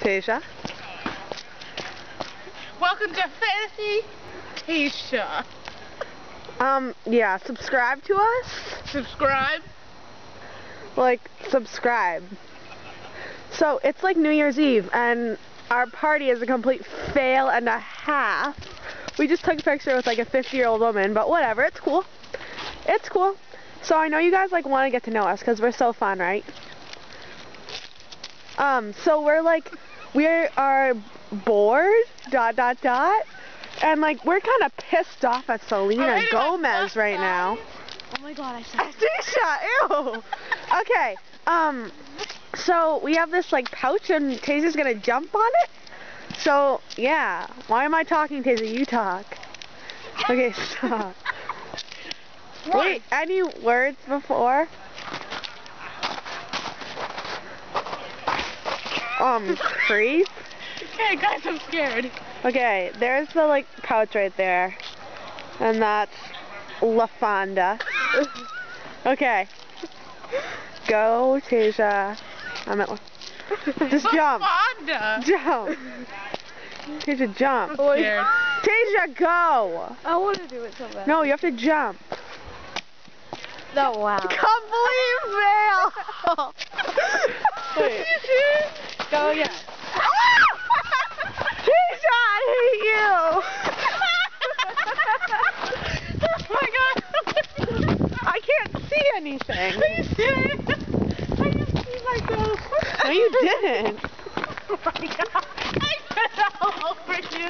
Tasia. Welcome to Fantasy Tasia. Yeah, subscribe to us. Subscribe. Like, subscribe. So, it's like New Year's Eve, and our party is a complete fail and a half. We just took a picture with like a 50-year-old woman, but whatever, it's cool. It's cool. So I know you guys like want to get to know us because we're so fun, right? So we are bored, ... and like we're kind of pissed off at Selena Gomez right now. Oh my god, I saw Tasia, ew. Okay, so we have this like pouch and Tasia's gonna jump on it. So, yeah. Why am I talking, Tasia? You talk. Okay, stop. Wait, any words before? Creep? Okay, guys, I'm scared. Okay, there's the, like, pouch right there. And that's LaFonda. Okay. Go, Tasia. I'm at... Just jump. LaFonda. Jump. Tasia, jump. I'm scared. Tasia, go. I want to do it so bad. No, you have to jump. No, wow. Complete fail. Wait. Go, yeah. Tasia, I hate you. Oh my god. I can't see anything. Are you serious? I just see myself. No, you didn't. Oh my god. I fell all over you.